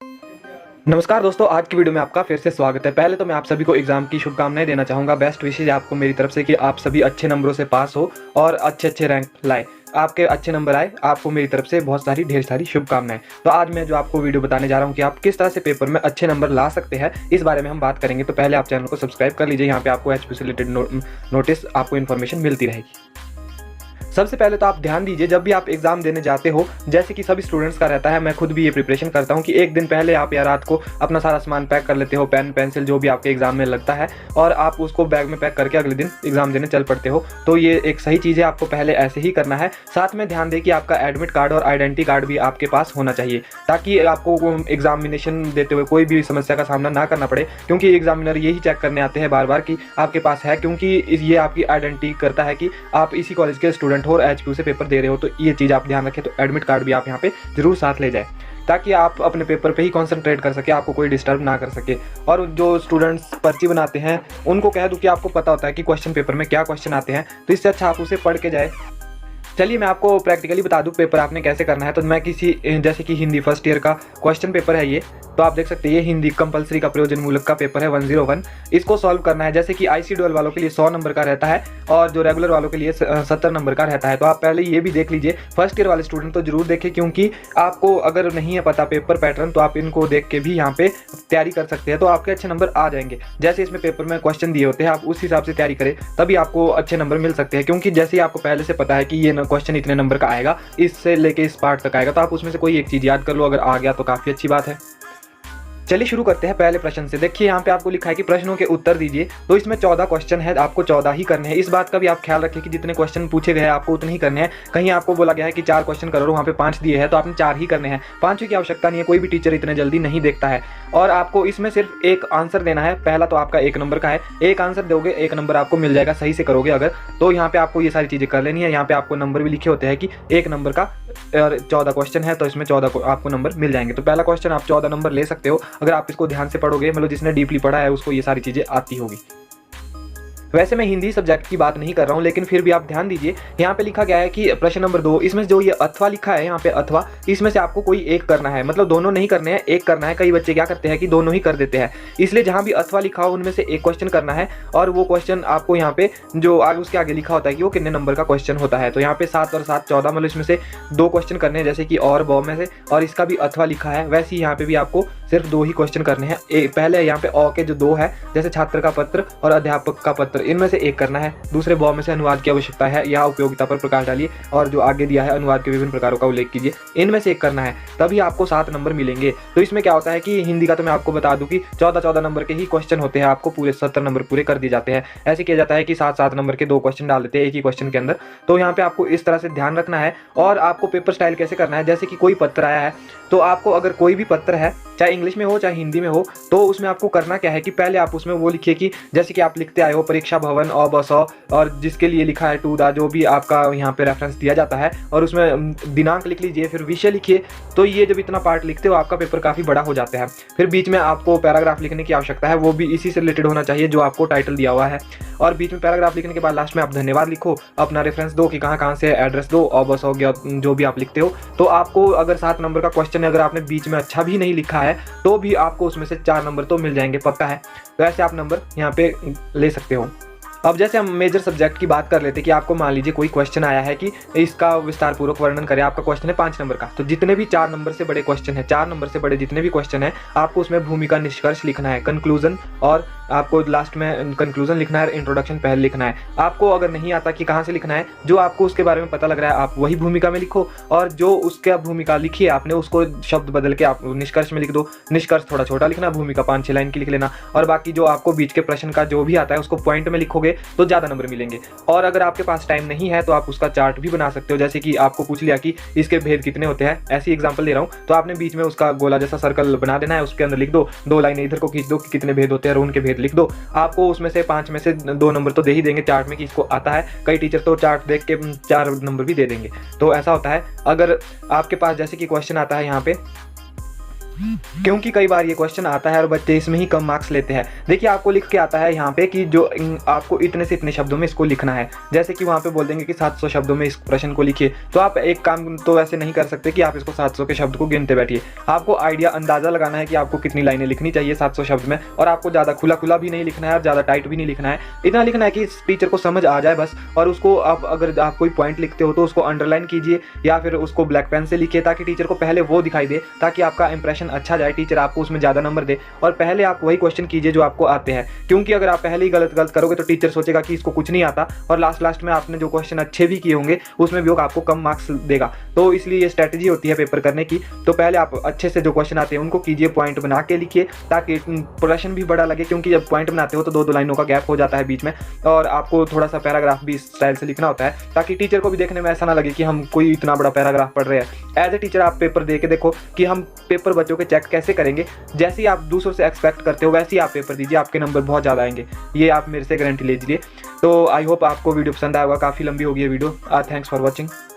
नमस्कार दोस्तों, आज की वीडियो में आपका फिर से स्वागत है। पहले तो मैं आप सभी को एग्जाम की शुभकामनाएं देना चाहूँगा। बेस्ट विशेष आपको मेरी तरफ से कि आप सभी अच्छे नंबरों से पास हो और अच्छे रैंक लाए, आपके अच्छे नंबर आए। आपको मेरी तरफ से बहुत सारी ढेर सारी शुभकामनाएं। तो आज मैं जो आपको वीडियो बताने जा रहा हूँ कि आप किस तरह से पेपर में अच्छे नंबर ला सकते हैं, इस बारे में हम बात करेंगे। तो पहले आप चैनल को सब्सक्राइब कर लीजिए, यहाँ पे आपको एचपी से रिलेटेड नोटिस आपको इन्फॉर्मेशन मिलती रहेगी। सबसे पहले तो आप ध्यान दीजिए, जब भी आप एग्जाम देने जाते हो, जैसे कि सभी स्टूडेंट्स का रहता है, मैं खुद भी ये प्रिपरेशन करता हूँ कि एक दिन पहले आप या रात को अपना सारा सामान पैक कर लेते हो, पेन पेंसिल जो भी आपके एग्जाम में लगता है, और आप उसको बैग में पैक करके अगले दिन एग्जाम देने चल पड़ते हो। तो ये एक सही चीज़ है, आपको पहले ऐसे ही करना है। साथ में ध्यान दें कि आपका एडमिट कार्ड और आइडेंटिटी कार्ड भी आपके पास होना चाहिए, ताकि आपको एग्जामिनेशन देते हुए कोई भी समस्या का सामना ना करना पड़े, क्योंकि एग्जामिनर यही चेक करने आते हैं बार बार कि आपके पास है, क्योंकि ये आपकी आइडेंटिटी करता है कि आप इसी कॉलेज के स्टूडेंट हो और एचपीयू से पेपर दे रहे हो। तो ये चीज़ आप ध्यान रखें। तो एडमिट कार्ड भी आप यहाँ पे जरूर साथ ले जाएं, ताकि आप अपने पेपर पे ही कंसंट्रेट कर सके, आपको कोई डिस्टर्ब ना कर सके। और जो स्टूडेंट्स पर्ची बनाते हैं उनको कह दूं कि आपको पता होता है कि क्वेश्चन पेपर में क्या क्वेश्चन आते हैं, तो इससे अच्छा आप उसे पढ़ के जाए। चलिए मैं आपको प्रैक्टिकली बता दूं पेपर आपने कैसे करना है। तो मैं जैसे कि हिंदी फर्स्ट ईयर का क्वेश्चन पेपर है ये, तो आप देख सकते हैं ये हिंदी कंपलसरी का प्रयोजन मूलक का पेपर है 101। इसको सॉल्व करना है। जैसे कि आईसीडीएल वालों के लिए 100 नंबर का रहता है और जो रेगुलर वालों के लिए 70 नंबर का रहता है। तो आप पहले ये भी देख लीजिए, फर्स्ट ईयर वाले स्टूडेंट तो जरूर देखें, क्योंकि आपको अगर नहीं है पता पेपर पैटर्न, तो आप इनको देख के भी यहाँ पे तैयारी कर सकते हैं, तो आपके अच्छे नंबर आ जाएंगे। जैसे इसमें पेपर में क्वेश्चन दिए होते हैं, आप उस हिसाब से तैयारी करें, तभी आपको अच्छे नंबर मिल सकते हैं। क्योंकि जैसे ही आपको पहले से पता है कि ये क्वेश्चन इतने नंबर का आएगा, इससे लेके इस पार्ट तक आएगा, तो आप उसमें से कोई एक चीज़ याद कर लो, अगर आ गया तो काफ़ी अच्छी बात है। चलिए शुरू करते हैं पहले प्रश्न से। देखिए यहाँ पे आपको लिखा है कि प्रश्नों के उत्तर दीजिए। तो इसमें 14 क्वेश्चन है, आपको 14 ही करने हैं। इस बात का भी आप ख्याल रखें कि जितने क्वेश्चन पूछे गए हैं आपको उतने ही करने हैं। कहीं आपको बोला गया है कि 4 क्वेश्चन करो, वहाँ पे 5 दिए हैं, तो आपने 4 ही करने हैं। 5वीं की आवश्यकता नहीं है, कोई भी टीचर इतने जल्दी नहीं देखता है। और आपको इसमें सिर्फ एक आंसर देना है। पहला तो आपका 1 नंबर का है, एक आंसर दोगे 1 नंबर आपको मिल जाएगा, सही से करोगे अगर। तो यहाँ पे आपको ये सारी चीज़ें कर लेनी है। यहाँ पे आपको नंबर भी लिखे होते हैं कि 1 नंबर का 14 क्वेश्चन है, तो इसमें 14 आपको नंबर मिल जाएंगे। तो पहला क्वेश्चन आप 14 नंबर ले सकते हो, अगर आप इसको ध्यान से पढ़ोगे। मतलब जिसने डीपली पढ़ा है उसको ये सारी चीज़ें आती होगी। वैसे मैं हिंदी सब्जेक्ट की बात नहीं कर रहा हूँ, लेकिन फिर भी आप ध्यान दीजिए, यहाँ पे लिखा गया है कि प्रश्न नंबर 2, इसमें जो ये अथवा लिखा है यहाँ पे अथवा, इसमें से आपको कोई एक करना है। मतलब दोनों नहीं करने हैं, एक करना है। कई बच्चे क्या करते हैं कि दोनों ही कर देते हैं, इसलिए जहाँ भी अथवा लिखा हो उनमें से एक क्वेश्चन करना है। और वो क्वेश्चन आपको यहाँ पे जो आगे उसके आगे लिखा होता है कि वो कितने नंबर का क्वेश्चन होता है। तो यहाँ पे 7 और 7 14, मतलब इसमें से 2 क्वेश्चन करने हैं, जैसे कि और ब में से, और इसका भी अथवा लिखा है। वैसे ही यहाँ पे भी आपको सिर्फ 2 ही क्वेश्चन करने हैं। पहले यहाँ पे अ के जो 2 है, जैसे छात्र का पत्र और अध्यापक का पत्र, इनमें से एक करना है। दूसरे ब में से अनुवाद की आवश्यकता है, या उपयोगिता पर प्रकाश डालिए, और जो आगे दिया है अनुवाद के विभिन्न प्रकारों का उल्लेख कीजिए। इनमें से एक करना है, तभी आपको 7 नंबर मिलेंगे। तो इसमें क्या होता है कि हिंदी का तो मैं आपको बता दूं कि 14 नंबर के ही क्वेश्चन होते हैं, आपको पूरे 70 नंबर पूरे कर दिए जाते हैं। ऐसे किया जाता है कि 7 नंबर के 2 क्वेश्चन डाल देते हैं एक ही क्वेश्चन के अंदर। तो यहाँ पे आपको इस तरह से ध्यान रखना है। और आपको पेपर स्टाइल कैसे करना है, जैसे कि कोई पत्र आया है, तो आपको अगर कोई भी पत्र है, चाहे इंग्लिश में हो चाहे हिंदी में हो, तो उसमें आपको करना क्या है कि पहले आप उसमें वो लिखिए कि जैसे कि आप लिखते आए हो परीक्षा भवन और जिसके लिए लिखा है टू द, जो भी आपका यहाँ पे रेफरेंस दिया जाता है, और उसमें दिनांक लिख लीजिए, फिर विषय लिखिए। तो ये जब इतना पार्ट लिखते हो आपका पेपर काफ़ी बड़ा हो जाता है। फिर बीच में आपको पैराग्राफ लिखने की आवश्यकता है, वो भी इसी से रिलेटेड होना चाहिए जो आपको टाइटल दिया हुआ है। और बीच में पैराग्राफ लिखने के बाद लास्ट में आप धन्यवाद लिखो, अपना रेफरेंस दो कि कहाँ से एड्रेस दो, और बस हो गया जो भी आप लिखते हो। तो आपको अगर 7 नंबर का क्वेश्चन है, अगर आपने बीच में अच्छा भी नहीं लिखा है, तो भी आपको उसमें से 4 नंबर तो मिल जाएंगे, पक्का है। तो ऐसे आप नंबर यहाँ पे ले सकते हो। अब जैसे हम मेजर सब्जेक्ट की बात कर लेते हैं कि आपको मान लीजिए कोई क्वेश्चन आया है कि इसका विस्तार पूर्वक वर्णन करें। आपका क्वेश्चन है 5 नंबर का, तो जितने भी 4 नंबर से बड़े क्वेश्चन है, 4 नंबर से बड़े जितने भी क्वेश्चन है, आपको उसमें भूमिका निष्कर्ष लिखना है, कंक्लूजन, और आपको लास्ट में कंक्लूजन लिखना है, इंट्रोडक्शन पहले लिखना है। आपको अगर नहीं आता कि कहाँ से लिखना है, जो आपको उसके बारे में पता लग रहा है आप वही भूमिका में लिखो, और जो उसका भूमिका लिखी है आपने उसको शब्द बदल के आप निष्कर्ष में लिख दो। निष्कर्ष थोड़ा छोटा लिखना, भूमिका 5-6 लाइन की लिख लेना, और बाकी जो आपको बीच के प्रश्न का जो भी आता है उसको पॉइंट में लिखोगे तो ज़्यादा नंबर मिलेंगे। और अगर आपके पास टाइम नहीं है तो आप उसका चार्ट भी बना सकते हो। जैसे कि आपको पूछ लिया कि इसके भेद कितने होते हैं, ऐसी एग्जांपल दे रहा हूँ, तो आपने बीच में उसका गोला जैसा सर्कल बना देना है, उसके अंदर लिख दो, 2 लाइनें इधर को खींच दो कि कितने भेद होते हैं और उनके भेद लिख दो। आपको उसमें से 5 में से 2 नंबर तो दे ही देंगे चार्ट में कि इसको आता है। कई टीचर तो चार्ट देख के 4 नंबर भी दे देंगे। तो ऐसा होता है। अगर आपके पास जैसे कि क्वेश्चन आता है यहाँ पे क्योंकि कई बार ये क्वेश्चन आता है और बच्चे इसमें ही कम मार्क्स लेते हैं। देखिए आपको लिख के आता है यहाँ पे कि जो आपको इतने से इतने शब्दों में इसको लिखना है। जैसे कि वहाँ पे बोल देंगे कि 700 शब्दों में इस प्रश्न को लिखिए, तो आप एक काम तो वैसे नहीं कर सकते कि आप इसको 700 के शब्द को गिनते बैठिए। आपको आइडिया अंदाज़ा लगाना है कि आपको कितनी लाइनें लिखनी चाहिए 700 शब्द में, और आपको ज़्यादा खुला खुला भी नहीं लिखना है और ज़्यादा टाइट भी नहीं लिखना है। इतना लिखना है कि टीचर को समझ आ जाए बस। और उसको आप अगर आप कोई पॉइंट लिखते हो तो उसको अंडरलाइन कीजिए या फिर उसको ब्लैक पेन से लिखिए, ताकि टीचर को पहले वो दिखाई दे, ताकि आपका इंप्रेशन अच्छा जाए, टीचर आपको उसमें ज़्यादा नंबर दे। और पहले आप वही क्वेश्चन कीजिए जो आपको आते हैं, क्योंकि अगर आप पहले ही गलत करोगे तो टीचर सोचेगा कि इसको कुछ नहीं आता, और लास्ट में आपने जो क्वेश्चन अच्छे भी किए होंगे उसमें भी वो आपको कम मार्क्स देगा। तो इसलिए ये स्ट्रैटेजी होती है पेपर करने की। तो पहले आप अच्छे से जो क्वेश्चन आते हैं उनको कीजिए, पॉइंट बना के लिखिए, ताकि प्रश्न भी बड़ा लगे, क्योंकि जब पॉइंट बनाते हो तो दो लाइनों का गैप हो जाता है बीच में, और आपको थोड़ा सा पैराग्राफ भी इस स्टाइल से लिखना होता है, ताकि टीचर को भी देखने में ऐसा ना लगे कि हम कोई इतना बड़ा पैराग्राफ पढ़ रहे हैं। एज ए टीचर आप पेपर दे के देखो कि हम पेपर बच्चों के चेक कैसे करेंगे। जैसे ही आप दूसरों से एक्सपेक्ट करते हो वैसे ही आप पेपर दीजिए, आपके नंबर बहुत ज़्यादा आएंगे, ये आप मेरे से गारंटी लीजिए। तो आई होप आपको वीडियो पसंद आया होगा, काफ़ी लंबी होगी ये वीडियो। Thanks for watching.